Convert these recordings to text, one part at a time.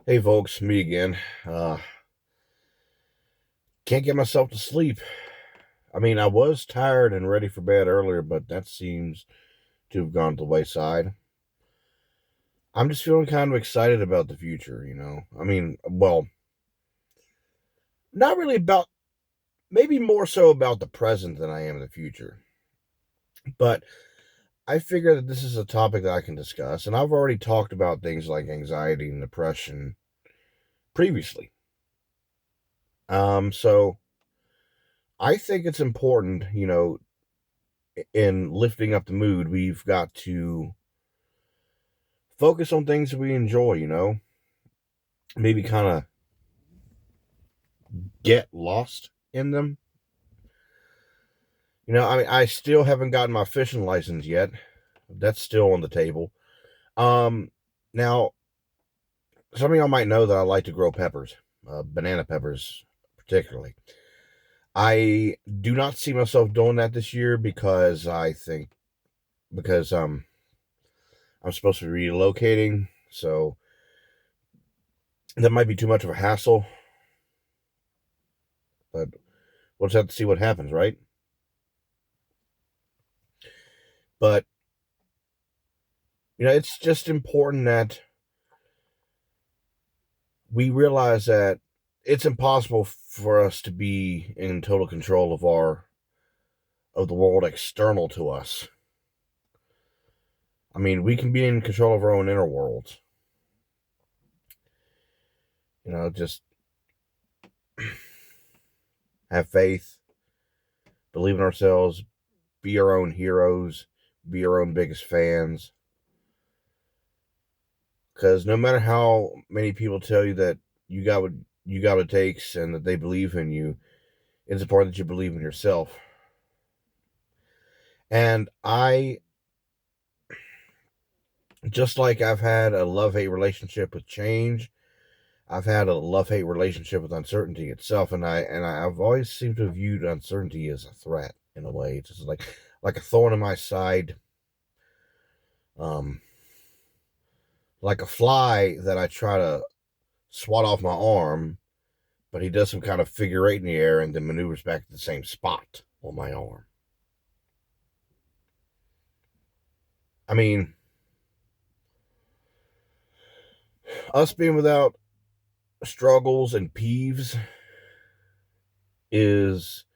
Hey folks, me again. Uh, can't get myself to sleep. I mean, I was tired and ready for bed earlier, but that seems to have gone to the wayside. I'm just feeling kind of excited about the future. I mean, well, not really about, maybe more so about the present than I am the future. But I figure that this is a topic that I can discuss, and I've already talked about things like anxiety and depression previously. So I think it's important, in lifting up the mood, we've got to focus on things that we enjoy, maybe kind of get lost in them. I mean, I still haven't gotten my fishing license yet. That's still on the table. Um, Now, some of y'all might know that I like to grow peppers, banana peppers particularly. I do not see myself doing that this year because because I'm supposed to be relocating, so that might be too much of a hassle. But we'll just have to see what happens, right? But it's just important that we realize that it's impossible for us to be in total control of the world external to us. I mean, we can be in control of our own inner worlds. Just have faith, believe in ourselves, be our own heroes, be our own biggest fans. Because no matter how many people tell you that you got what it takes and that they believe in you, it's important that you believe in yourself. And just like I've had a love hate relationship with change, I've had a love hate relationship with uncertainty itself, and I've always seemed to have viewed uncertainty as a threat in a way. It's just like a thorn in my side, um, like a fly that I try to swat off my arm, but he does some kind of figure eight in the air and then maneuvers back to the same spot on my arm. I mean, us being without struggles and peeves is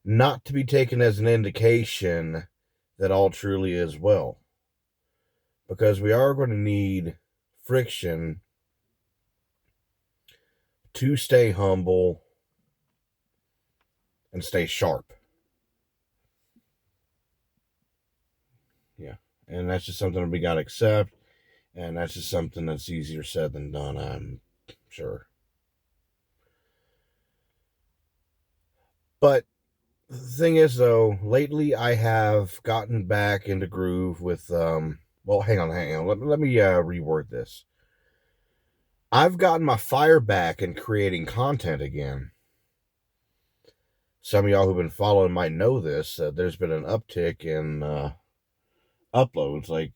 not to be taken as an indication that all truly is well, because we are going to need friction to stay humble and stay sharp. Yeah. And that's just something we got to accept. And that's just something that's easier said than done, I'm sure. But the thing is, though, lately I have gotten back into groove with, well, hang on. Let me reword this. I've gotten my fire back in creating content again. Some of y'all who've been following might know this. There's been an uptick in uploads, like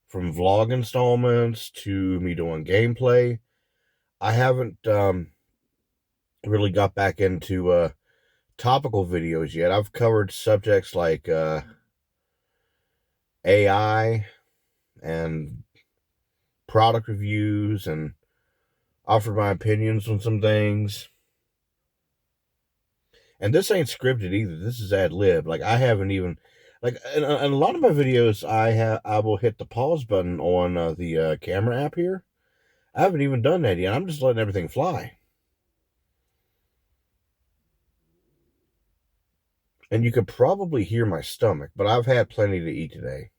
from vlog installments to me doing gameplay. I haven't really got back into topical videos yet. I've covered subjects like AI and product reviews and offered my opinions on some things. And this ain't scripted either. This is ad lib. Like I haven't even like in a lot of my videos, I will hit the pause button on the camera app here. I haven't even done that yet. I'm just letting everything fly. And you could probably hear my stomach, but I've had plenty to eat today.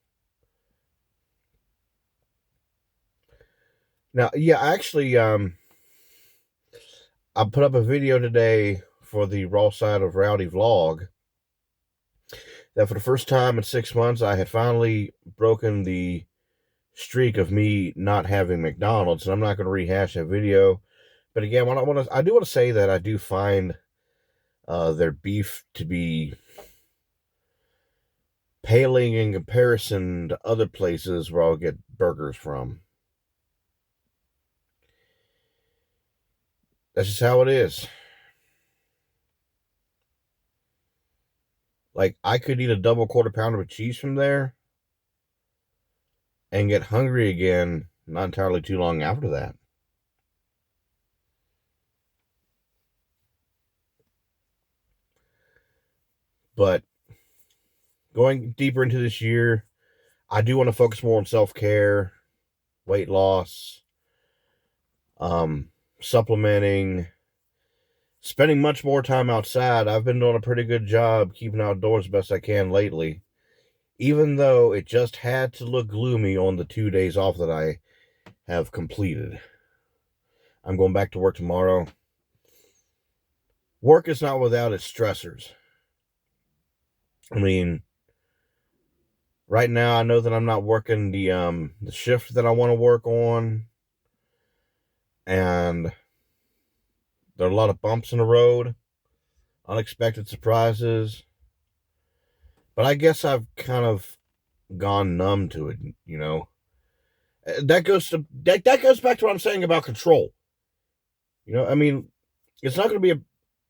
Now, yeah, actually, I put up a video today for the Raw Side of Rowdy vlog that for the first time in 6 months, I had finally broken the streak of me not having McDonald's, and I'm not going to rehash that video. But again, I do want to say that I do find their beef to be paling in comparison to other places where I'll get burgers from. That's just how it is. Like, I could eat a double quarter pounder of cheese from there and get hungry again not entirely too long after that. But going deeper into this year, I do want to focus more on self-care, weight loss, supplementing, spending much more time outside. I've been doing a pretty good job keeping outdoors best I can lately, even though it just had to look gloomy on the 2 days off that I have completed. I'm going back to work tomorrow. Work is not without its stressors. I mean, right now I know that I'm not working the shift that I want to work on, and there are a lot of bumps in the road, unexpected surprises. But I guess I've kind of gone numb to it, you know. That goes back to what I'm saying about control. You know, I mean, it's not going to be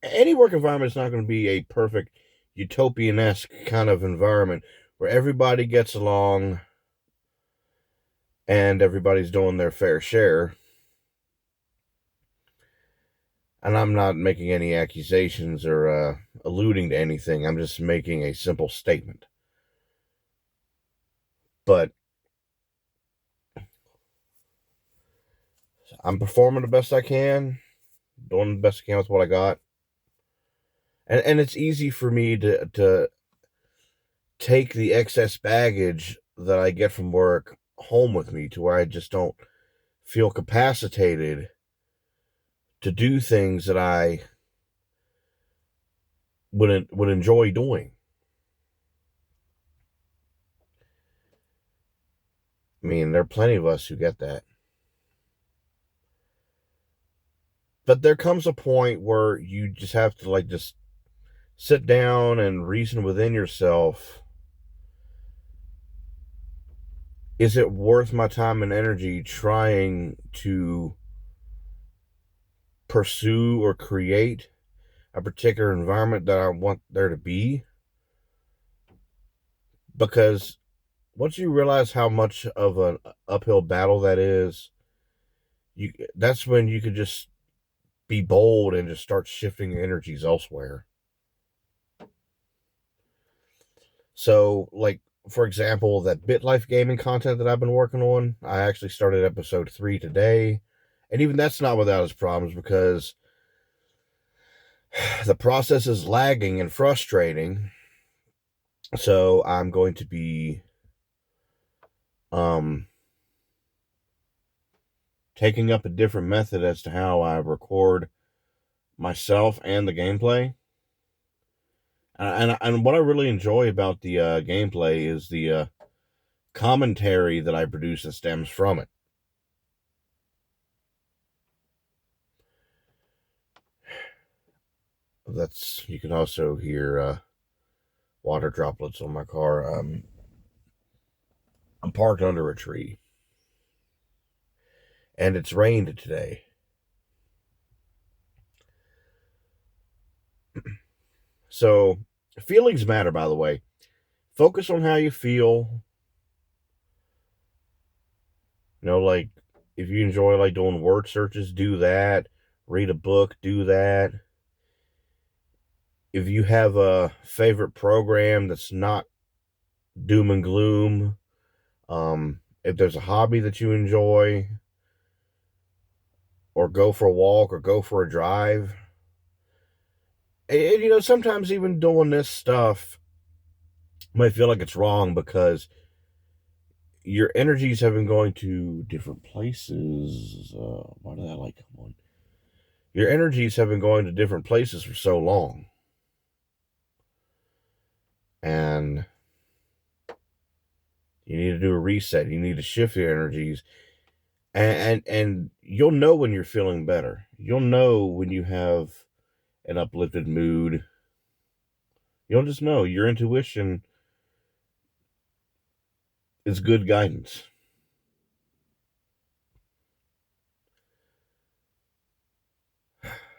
any work environment is not going to be a perfect utopian-esque kind of environment where everybody gets along and everybody's doing their fair share. And I'm not making any accusations or alluding to anything. I'm just making a simple statement. But I'm performing the best I can, doing the best I can with what I got. And it's easy for me to take the excess baggage that I get from work home with me to where I just don't feel capacitated to do things that I would enjoy doing. I mean, there are plenty of us who get that. But there comes a point where you just have to just sit down and reason within yourself. Is it worth my time and energy trying to pursue or create a particular environment that I want there to be? Because once you realize how much of an uphill battle that is, that's when you could just be bold and just start shifting energies elsewhere. So, like, for example, that BitLife gaming content that I've been working on, I actually started episode 3 today. And even that's not without its problems because the process is lagging and frustrating. So I'm going to be taking up a different method as to how I record myself and the gameplay. And what I really enjoy about the gameplay is the commentary that I produce that stems from it. You can also hear water droplets on my car. I'm parked under a tree, and it's rained today. So feelings matter, by the way. Focus on how you feel. You know, like, if you enjoy like doing word searches, do that. Read a book, do that. If you have a favorite program that's not doom and gloom, if there's a hobby that you enjoy, or go for a walk or go for a drive. And you know, sometimes even doing this stuff might feel like it's wrong because your energies have been going to different places. Why did that light come on? Your energies have been going to different places for so long. And you need to do a reset. You need to shift your energies. And you'll know when you're feeling better. You'll know when you have an uplifted mood. You'll just know. Your intuition is good guidance.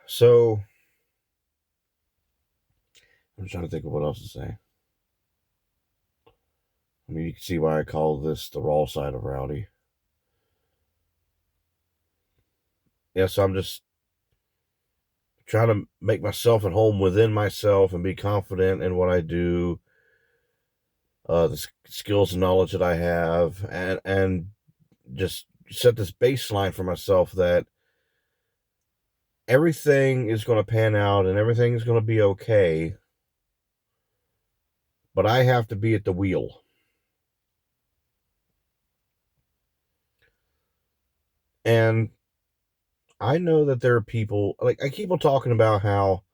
So I'm trying to think of what else to say. I mean, you can see why I call this the raw side of Rowdy. Yeah, so I'm just trying to make myself at home within myself and be confident in what I do, the skills and knowledge that I have, and just set this baseline for myself that everything is going to pan out and everything is going to be okay, but I have to be at the wheel. And I know that there are people, like, I keep on talking about how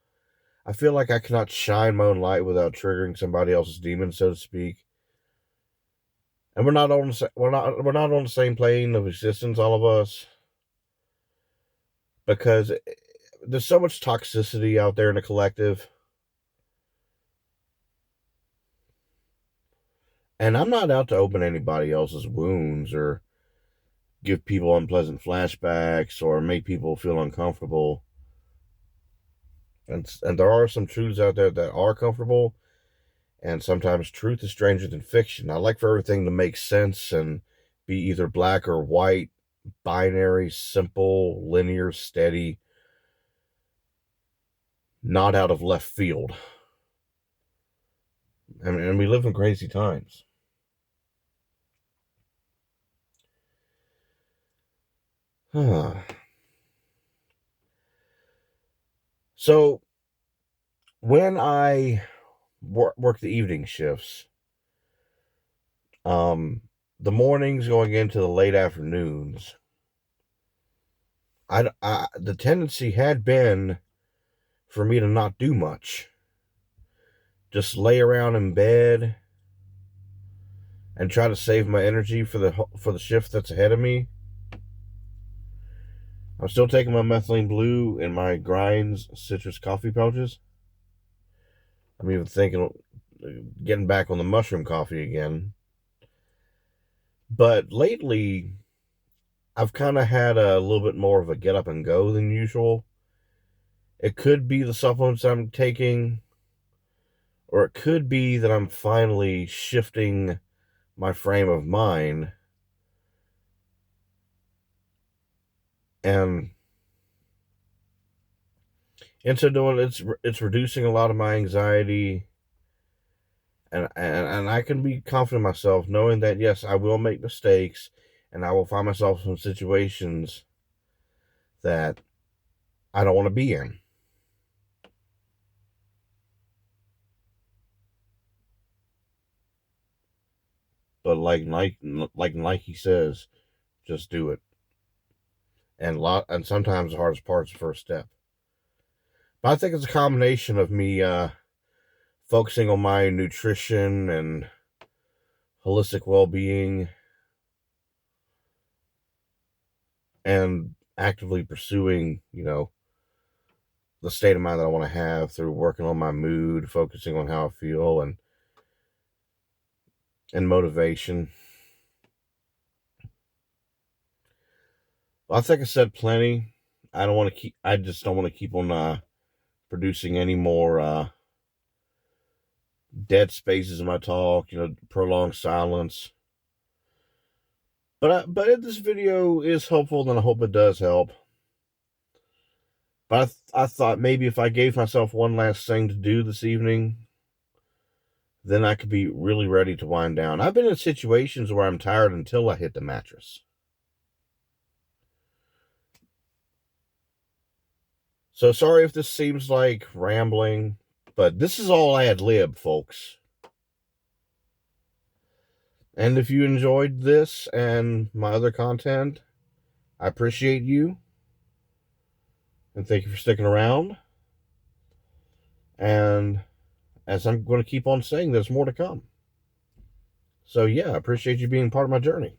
I feel like I cannot shine my own light without triggering somebody else's demon, so to speak. And we're not on the same plane of existence, all of us, because there's so much toxicity out there in the collective. And I'm not out to open anybody else's wounds or give people unpleasant flashbacks or make people feel uncomfortable. And there are some truths out there that are comfortable, and sometimes truth is stranger than fiction. I like for everything to make sense and be either black or white, binary, simple, linear, steady, not out of left field. I mean, and we live in crazy times. So when I work the evening shifts, the mornings going into the late afternoons, the tendency had been for me to not do much, just lay around in bed and try to save my energy for the shift that's ahead of me. I'm still taking my methylene blue and my grinds citrus coffee pouches. I'm even thinking of getting back on the mushroom coffee again. But lately, I've kind of had a little bit more of a get up and go than usual. It could be the supplements I'm taking, or it could be that I'm finally shifting my frame of mind and into doing it's reducing a lot of my anxiety, and I can be confident in myself knowing that yes, I will make mistakes and I will find myself in situations that I don't want to be in. But like Nike says, just do it. And sometimes the hardest part is the first step. But I think it's a combination of me focusing on my nutrition and holistic well-being and actively pursuing, the state of mind that I want to have through working on my mood, focusing on how I feel, and motivation. Well, I think I said plenty. I just don't want to keep on producing any more dead spaces in my talk, prolonged silence. But if this video is helpful, then I hope it does help. But I thought maybe if I gave myself one last thing to do this evening, then I could be really ready to wind down. I've been in situations where I'm tired until I hit the mattress. So sorry if this seems like rambling, but this is all ad lib, folks. And if you enjoyed this and my other content, I appreciate you. And thank you for sticking around. And as I'm going to keep on saying, there's more to come. So yeah, I appreciate you being part of my journey.